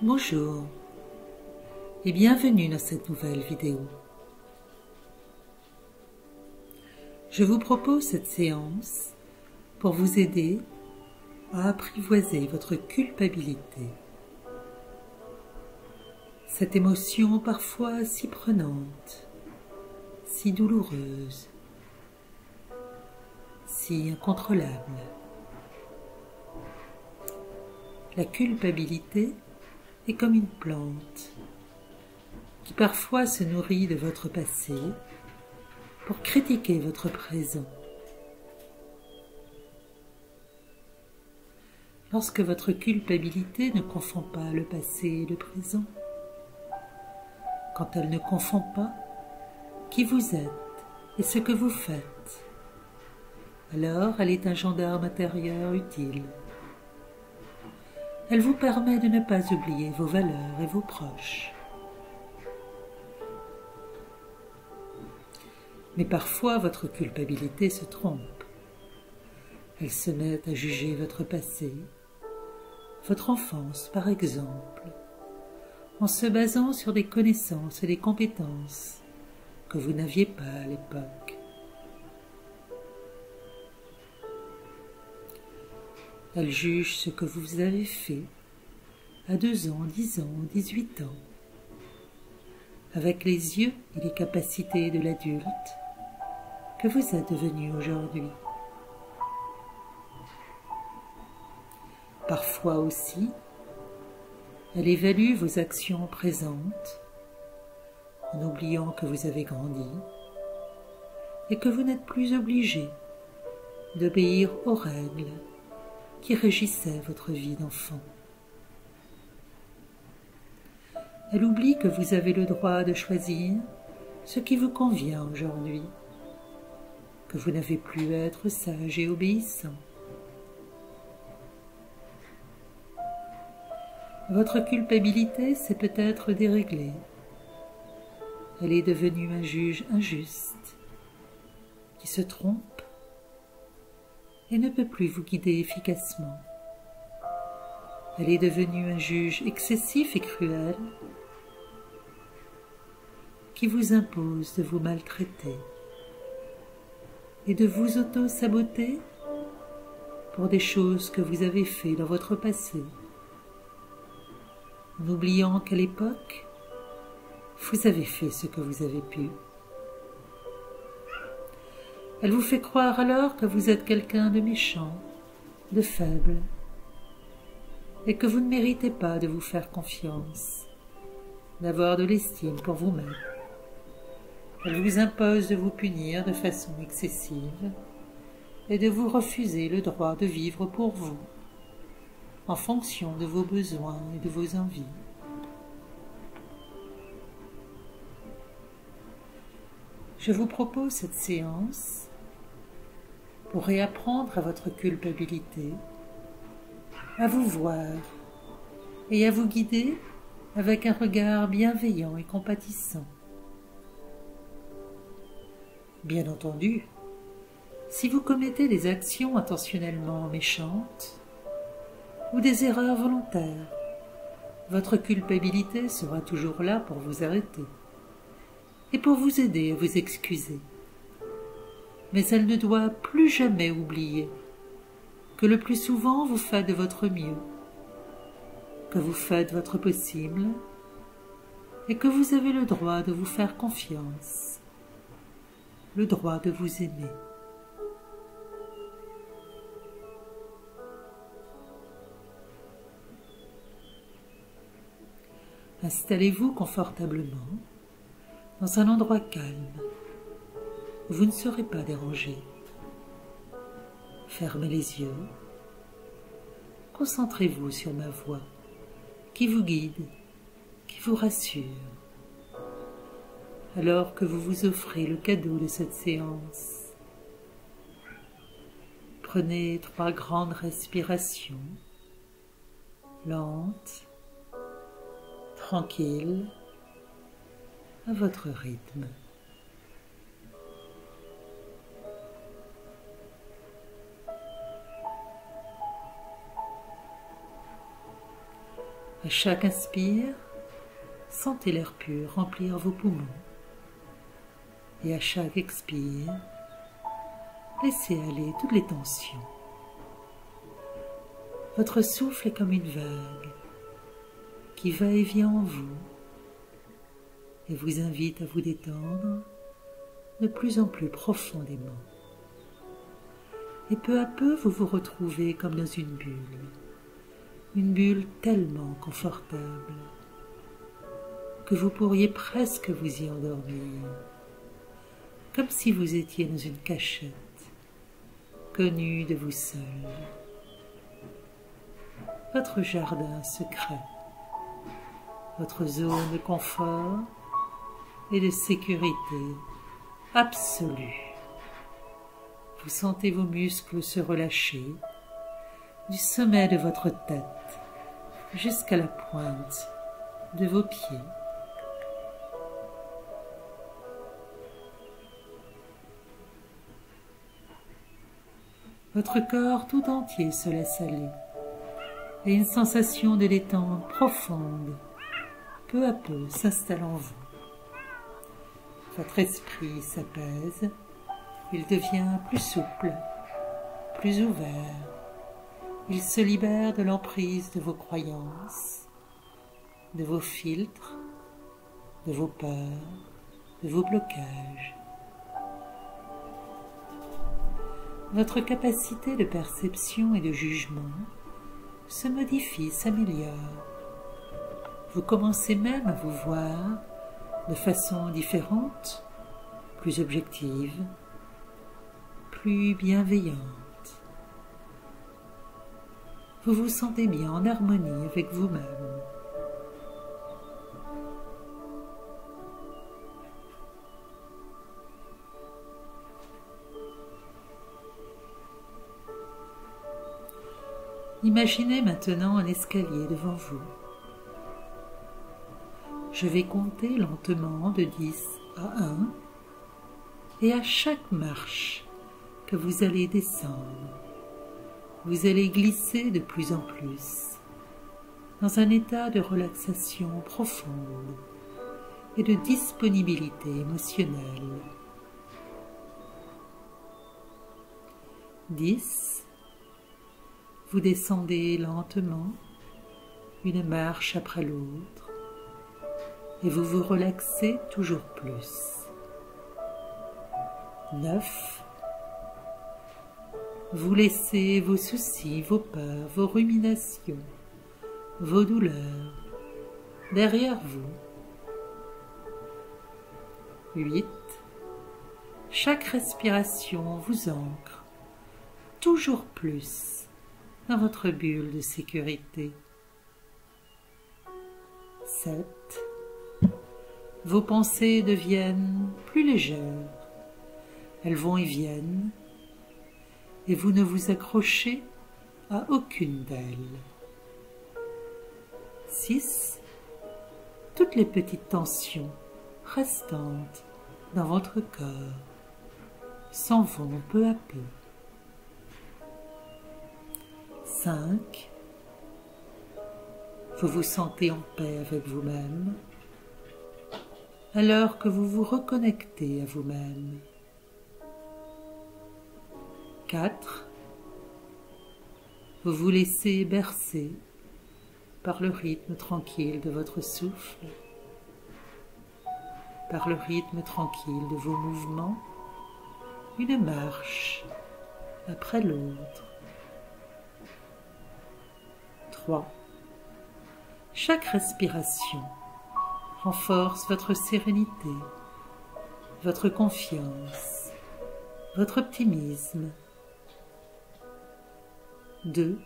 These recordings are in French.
Bonjour et bienvenue dans cette nouvelle vidéo. Je vous propose cette séance pour vous aider à apprivoiser votre culpabilité. Cette émotion parfois si prenante, si douloureuse, si incontrôlable. La culpabilité est comme une plante qui parfois se nourrit de votre passé pour critiquer votre présent. Lorsque votre culpabilité ne confond pas le passé et le présent, quand elle ne confond pas qui vous êtes et ce que vous faites, alors elle est un gendarme intérieur utile. Elle vous permet de ne pas oublier vos valeurs et vos proches. Mais parfois, votre culpabilité se trompe. Elle se met à juger votre passé, votre enfance par exemple, en se basant sur des connaissances et des compétences que vous n'aviez pas à l'époque. Elle juge ce que vous avez fait à 2 ans, 10 ans, 18 ans, avec les yeux et les capacités de l'adulte que vous êtes devenu aujourd'hui. Parfois aussi, elle évalue vos actions présentes en oubliant que vous avez grandi et que vous n'êtes plus obligé d'obéir aux règles qui régissaient votre vie d'enfant. Elle oublie que vous avez le droit de choisir ce qui vous convient aujourd'hui, que vous n'avez plus à être sage et obéissant. Votre culpabilité s'est peut-être déréglée. Elle est devenue un juge injuste, qui se trompe et ne peut plus vous guider efficacement. Elle est devenue un juge excessif et cruel, qui vous impose de vous maltraiter et de vous auto-saboter pour des choses que vous avez faites dans votre passé, en oubliant qu'à l'époque, vous avez fait ce que vous avez pu. Elle vous fait croire alors que vous êtes quelqu'un de méchant, de faible, et que vous ne méritez pas de vous faire confiance, d'avoir de l'estime pour vous-même. Elle vous impose de vous punir de façon excessive et de vous refuser le droit de vivre pour vous, en fonction de vos besoins et de vos envies. Je vous propose cette séance pour réapprendre à votre culpabilité, à vous voir et à vous guider avec un regard bienveillant et compatissant. Bien entendu, si vous commettez des actions intentionnellement méchantes ou des erreurs volontaires, votre culpabilité sera toujours là pour vous arrêter et pour vous aider à vous excuser. Mais elle ne doit plus jamais oublier que le plus souvent vous faites de votre mieux, que vous faites votre possible et que vous avez le droit de vous faire confiance, le droit de vous aimer. Installez-vous confortablement dans un endroit calme où vous ne serez pas dérangé. Fermez les yeux. Concentrez-vous sur ma voix qui vous guide, qui vous rassure, alors que vous vous offrez le cadeau de cette séance. Prenez 3 grandes respirations, lentes, tranquilles, à votre rythme. À chaque inspire, sentez l'air pur remplir vos poumons. Et à chaque expire, laissez aller toutes les tensions. Votre souffle est comme une vague qui va et vient en vous et vous invite à vous détendre de plus en plus profondément. Et peu à peu, vous vous retrouvez comme dans une bulle tellement confortable que vous pourriez presque vous y endormir, comme si vous étiez dans une cachette, connue de vous seul. Votre jardin secret, votre zone de confort et de sécurité absolue. Vous sentez vos muscles se relâcher du sommet de votre tête jusqu'à la pointe de vos pieds. Votre corps tout entier se laisse aller et une sensation de détente profonde peu à peu s'installe en vous. Votre esprit s'apaise, il devient plus souple, plus ouvert. Il se libère de l'emprise de vos croyances, de vos filtres, de vos peurs, de vos blocages. Votre capacité de perception et de jugement se modifie, s'améliore. Vous commencez même à vous voir de façon différente, plus objective, plus bienveillante. Vous vous sentez bien en harmonie avec vous-même. Imaginez maintenant un escalier devant vous. Je vais compter lentement de 10 à 1 et à chaque marche que vous allez descendre, vous allez glisser de plus en plus dans un état de relaxation profonde et de disponibilité émotionnelle. 10. Vous descendez lentement, une marche après l'autre, et vous vous relaxez toujours plus. 9. Vous laissez vos soucis, vos peurs, vos ruminations, vos douleurs derrière vous. 8. Chaque respiration vous ancre toujours plus dans votre bulle de sécurité. 7. Vos pensées deviennent plus légères. Elles vont et viennent, et vous ne vous accrochez à aucune d'elles. 6. Toutes les petites tensions restantes dans votre corps s'en vont peu à peu. 5. Vous vous sentez en paix avec vous-même, alors que vous vous reconnectez à vous-même. 4. Vous vous laissez bercer par le rythme tranquille de votre souffle, par le rythme tranquille de vos mouvements, une marche après l'autre. 3. Chaque respiration renforce votre sérénité, votre confiance, votre optimisme. 2.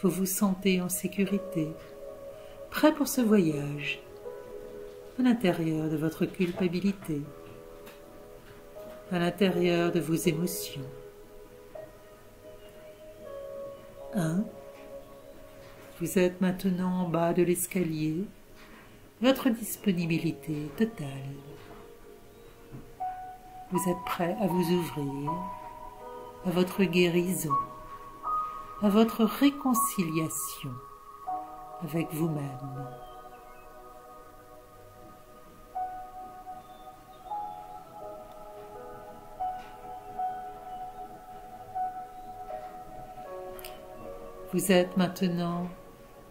Vous vous sentez en sécurité, prêt pour ce voyage, à l'intérieur de votre culpabilité, à l'intérieur de vos émotions. 1. Vous êtes maintenant en bas de l'escalier, votre disponibilité totale. Vous êtes prêt à vous ouvrir à votre guérison, à votre réconciliation avec vous-même. Vous êtes maintenant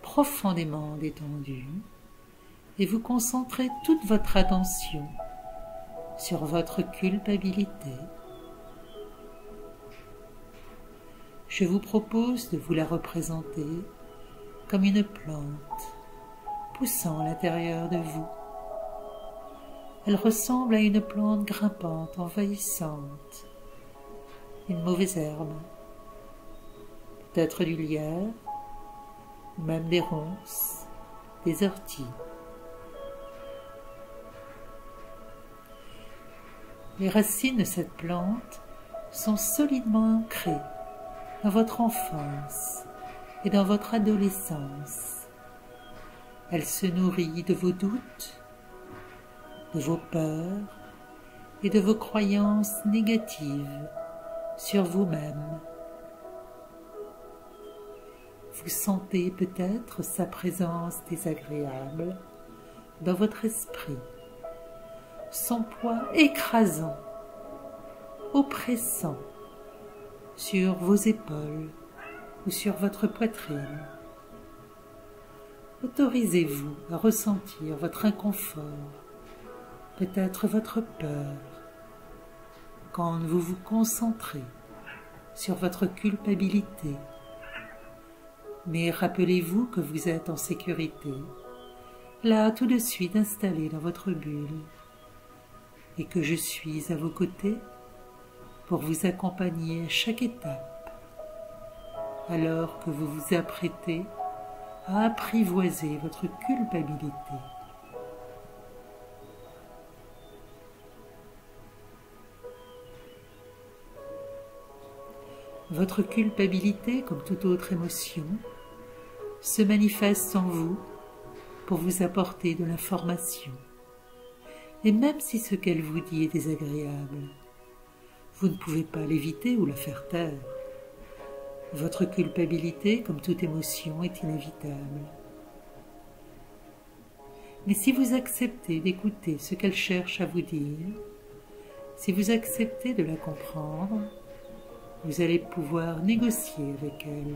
profondément détendu et vous concentrez toute votre attention sur votre culpabilité. Je vous propose de vous la représenter comme une plante poussant à l'intérieur de vous. Elle ressemble à une plante grimpante, envahissante, une mauvaise herbe, peut-être du lierre, même des ronces, des orties. Les racines de cette plante sont solidement ancrées dans votre enfance et dans votre adolescence. Elle se nourrit de vos doutes, de vos peurs et de vos croyances négatives sur vous-même. Vous sentez peut-être sa présence désagréable dans votre esprit, son poids écrasant, oppressant sur vos épaules ou sur votre poitrine. Autorisez-vous à ressentir votre inconfort, peut-être votre peur, quand vous vous concentrez sur votre culpabilité. Mais rappelez-vous que vous êtes en sécurité, là tout de suite installé dans votre bulle, et que je suis à vos côtés pour vous accompagner à chaque étape, alors que vous vous apprêtez à apprivoiser votre culpabilité. Votre culpabilité, comme toute autre émotion, se manifeste en vous pour vous apporter de l'information. Et même si ce qu'elle vous dit est désagréable, vous ne pouvez pas l'éviter ou la faire taire. Votre culpabilité, comme toute émotion, est inévitable. Mais si vous acceptez d'écouter ce qu'elle cherche à vous dire, si vous acceptez de la comprendre, vous allez pouvoir négocier avec elle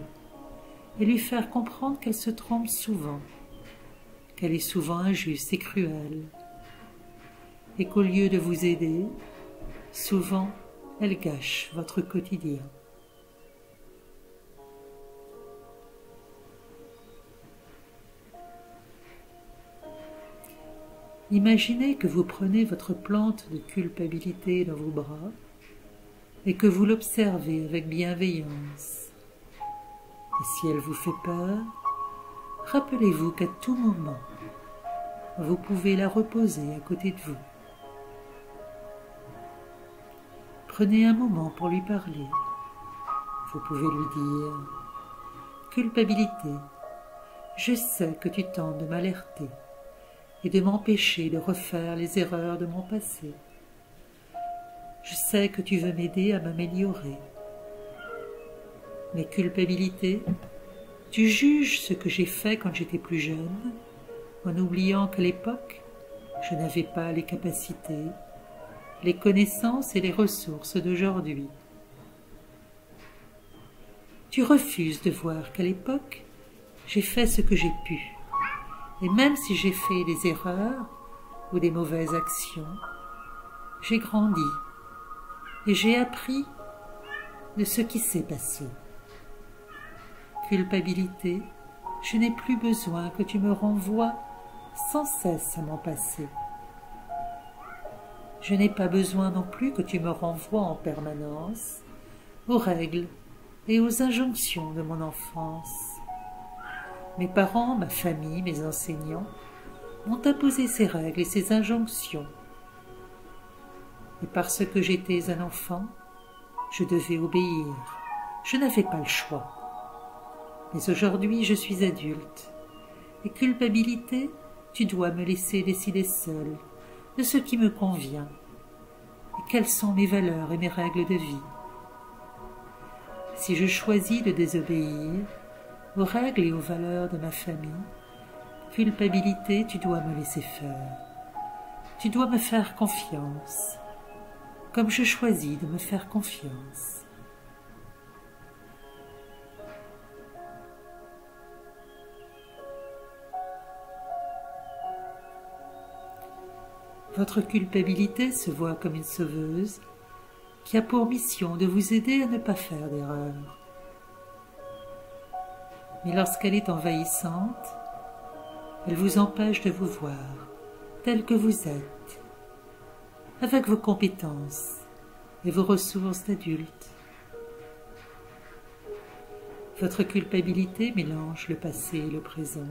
et lui faire comprendre qu'elle se trompe souvent, qu'elle est souvent injuste et cruelle, et qu'au lieu de vous aider, souvent elle gâche votre quotidien. Imaginez que vous prenez votre plante de culpabilité dans vos bras et que vous l'observez avec bienveillance. Et si elle vous fait peur, rappelez-vous qu'à tout moment, vous pouvez la reposer à côté de vous. Prenez un moment pour lui parler. Vous pouvez lui dire « Culpabilité, je sais que tu tentes de m'alerter et de m'empêcher de refaire les erreurs de mon passé. Je sais que tu veux m'aider à m'améliorer. Mais culpabilité, tu juges ce que j'ai fait quand j'étais plus jeune, en oubliant qu'à l'époque, je n'avais pas les capacités, les connaissances et les ressources d'aujourd'hui. Tu refuses de voir qu'à l'époque, j'ai fait ce que j'ai pu, et même si j'ai fait des erreurs ou des mauvaises actions, j'ai grandi et j'ai appris de ce qui s'est passé. Culpabilité, je n'ai plus besoin que tu me renvoies sans cesse à mon passé. Je n'ai pas besoin non plus que tu me renvoies en permanence aux règles et aux injonctions de mon enfance. Mes parents, ma famille, mes enseignants m'ont imposé ces règles et ces injonctions. Et parce que j'étais un enfant, je devais obéir. Je n'avais pas le choix. Mais aujourd'hui, je suis adulte. Et culpabilité, tu dois me laisser décider seule de ce qui me convient et quelles sont mes valeurs et mes règles de vie. Si je choisis de désobéir aux règles et aux valeurs de ma famille, Culpabilité, tu dois me laisser faire. Tu dois me faire confiance, comme je choisis de me faire confiance. Votre culpabilité se voit comme une sauveuse qui a pour mission de vous aider à ne pas faire d'erreur. Mais lorsqu'elle est envahissante, elle vous empêche de vous voir tel que vous êtes, avec vos compétences et vos ressources d'adulte. Votre culpabilité mélange le passé et le présent.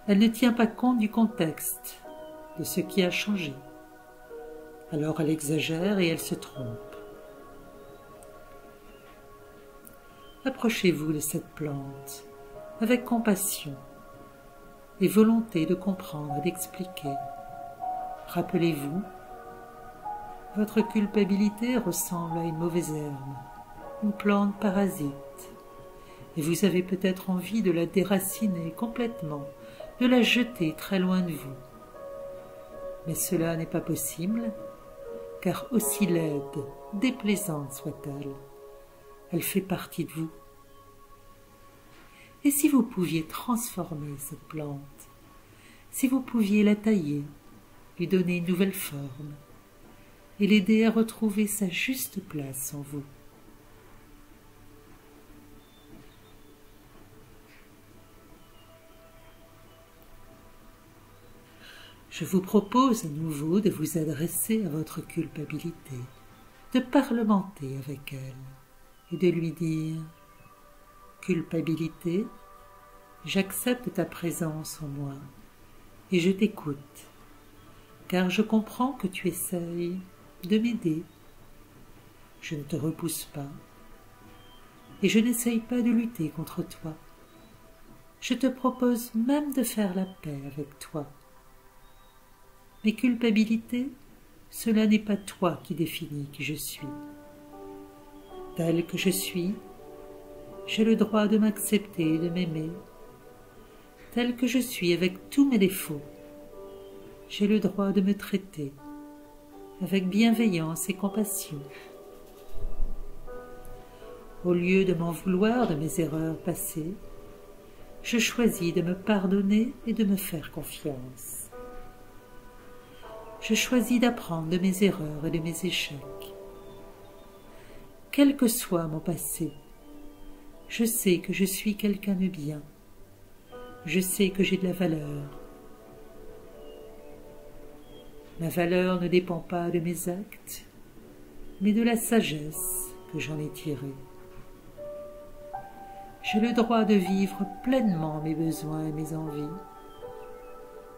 Elle ne tient pas compte du contexte, de ce qui a changé. Alors elle exagère et elle se trompe. Approchez-vous de cette plante avec compassion et volonté de comprendre et d'expliquer. Rappelez-vous, votre culpabilité ressemble à une mauvaise herbe, une plante parasite, et vous avez peut-être envie de la déraciner complètement, de la jeter très loin de vous. Mais cela n'est pas possible, car aussi laide, déplaisante soit-elle, elle fait partie de vous. Et si vous pouviez transformer cette plante, si vous pouviez la tailler, lui donner une nouvelle forme, et l'aider à retrouver sa juste place en vous. Je vous propose à nouveau de vous adresser à votre culpabilité, de parlementer avec elle et de lui dire « Culpabilité, j'accepte ta présence en moi et je t'écoute, car je comprends que tu essayes de m'aider. Je ne te repousse pas et je n'essaye pas de lutter contre toi. Je te propose même de faire la paix avec toi. Mais culpabilité, cela n'est pas toi qui définis qui je suis. Tel que je suis, j'ai le droit de m'accepter et de m'aimer. Tel que je suis avec tous mes défauts, j'ai le droit de me traiter avec bienveillance et compassion. Au lieu de m'en vouloir de mes erreurs passées, je choisis de me pardonner et de me faire confiance. Je choisis d'apprendre de mes erreurs et de mes échecs. Quel que soit mon passé, je sais que je suis quelqu'un de bien. Je sais que j'ai de la valeur. Ma valeur ne dépend pas de mes actes, mais de la sagesse que j'en ai tirée. J'ai le droit de vivre pleinement mes besoins et mes envies.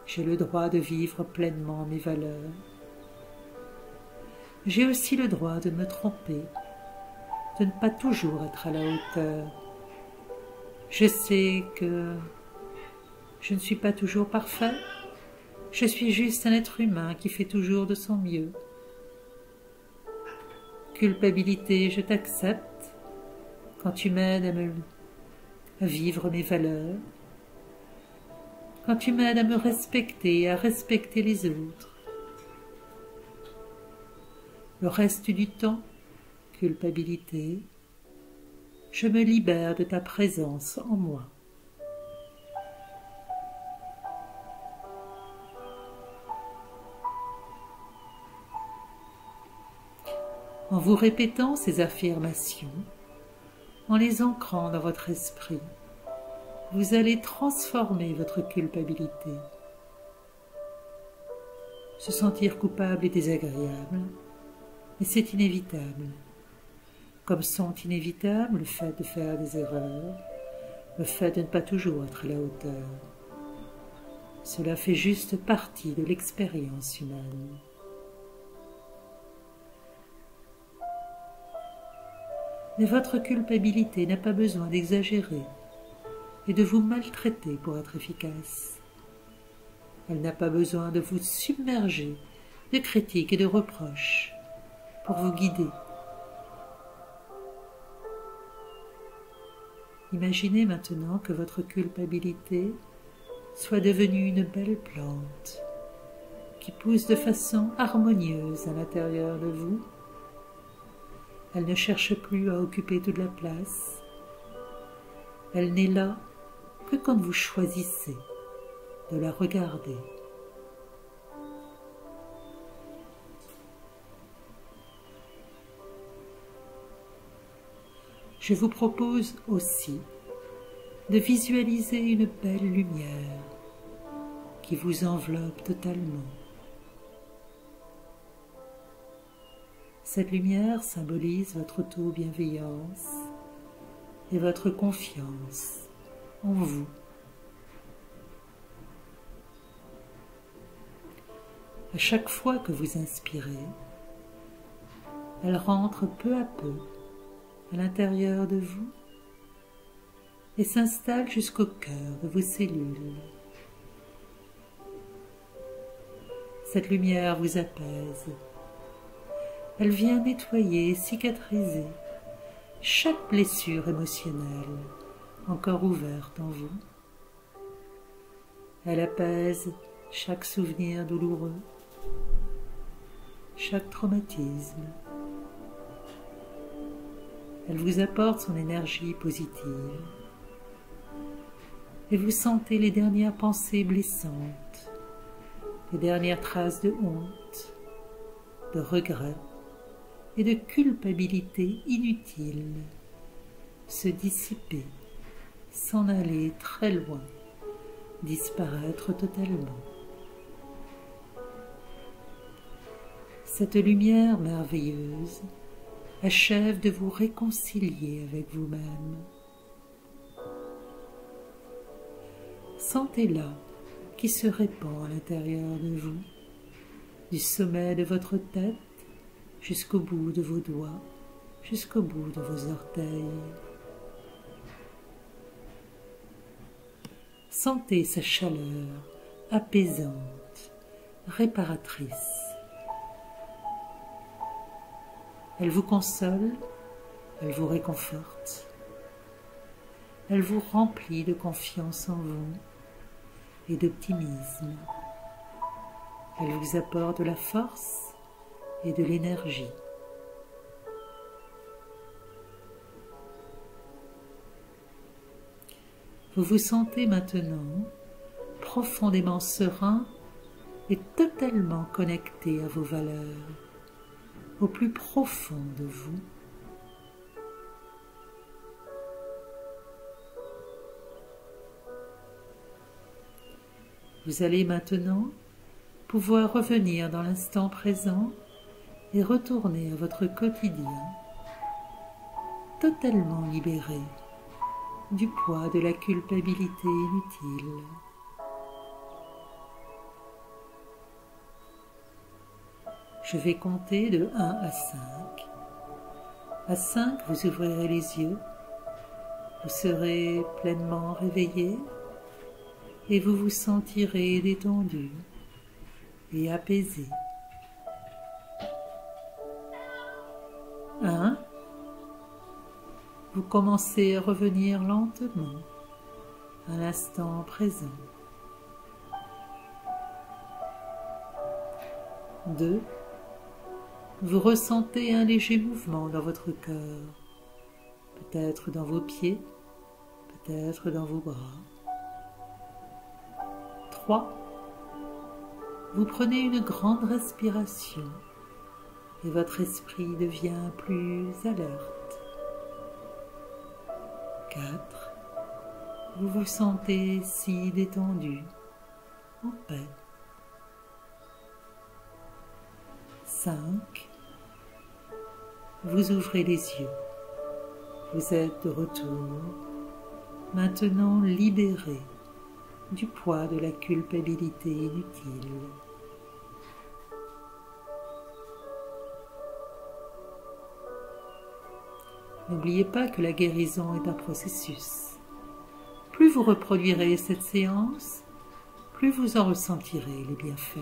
J'ai le droit de vivre pleinement mes valeurs. J'ai aussi le droit de me tromper, de ne pas toujours être à la hauteur. Je sais que je ne suis pas toujours parfait. Je suis juste un être humain qui fait toujours de son mieux. Culpabilité, je t'accepte quand tu m'aides à vivre mes valeurs, quand tu m'aides à me respecter et à respecter les autres. Le reste du temps, culpabilité, je me libère de ta présence en moi. En vous répétant ces affirmations, en les ancrant dans votre esprit, vous allez transformer votre culpabilité. Se sentir coupable est désagréable, mais c'est inévitable. Comme sont inévitables le fait de faire des erreurs, le fait de ne pas toujours être à la hauteur. Cela fait juste partie de l'expérience humaine. Mais votre culpabilité n'a pas besoin d'exagérer et de vous maltraiter pour être efficace. Elle n'a pas besoin de vous submerger de critiques et de reproches pour vous guider. Imaginez maintenant que votre culpabilité soit devenue une belle plante qui pousse de façon harmonieuse à l'intérieur de vous. Elle ne cherche plus à occuper toute la place. Elle n'est là que quand vous choisissez de la regarder. Je vous propose aussi de visualiser une belle lumière qui vous enveloppe totalement. Cette lumière symbolise votre auto-bienveillance et votre confiance en vous. À chaque fois que vous inspirez, elle rentre peu à peu à l'intérieur de vous et s'installe jusqu'au cœur de vos cellules. Cette lumière vous apaise. Elle vient nettoyer et cicatriser chaque blessure émotionnelle encore ouverte en vous. Elle apaise chaque souvenir douloureux, chaque traumatisme. Elle vous apporte son énergie positive et vous sentez les dernières pensées blessantes, les dernières traces de honte, de regret et de culpabilité inutile se dissiper, s'en aller très loin, disparaître totalement. Cette lumière merveilleuse achève de vous réconcilier avec vous-même. Sentez-la qui se répand à l'intérieur de vous, du sommet de votre tête jusqu'au bout de vos doigts, jusqu'au bout de vos orteils. Sentez sa chaleur apaisante, réparatrice. Elle vous console, elle vous réconforte, elle vous remplit de confiance en vous et d'optimisme. Elle vous apporte de la force et de l'énergie. Vous vous sentez maintenant profondément serein et totalement connecté à vos valeurs, au plus profond de vous. Vous allez maintenant pouvoir revenir dans l'instant présent et retourner à votre quotidien, totalement libéré du poids de la culpabilité inutile. Je vais compter de 1 à 5. À 5, vous ouvrirez les yeux, vous serez pleinement réveillé et vous vous sentirez détendu et apaisé. 1. Vous commencez à revenir lentement à l'instant présent. 2. Vous ressentez un léger mouvement dans votre cœur, peut-être dans vos pieds, peut-être dans vos bras. 3. Vous prenez une grande respiration et votre esprit devient plus alerte. 4. Vous vous sentez si détendu, en paix. 5. Vous ouvrez les yeux. Vous êtes de retour, maintenant libéré du poids de la culpabilité inutile. N'oubliez pas que la guérison est un processus. Plus vous reproduirez cette séance, plus vous en ressentirez les bienfaits.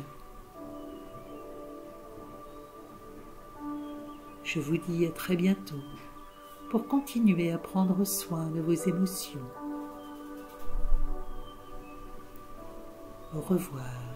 Je vous dis à très bientôt pour continuer à prendre soin de vos émotions. Au revoir.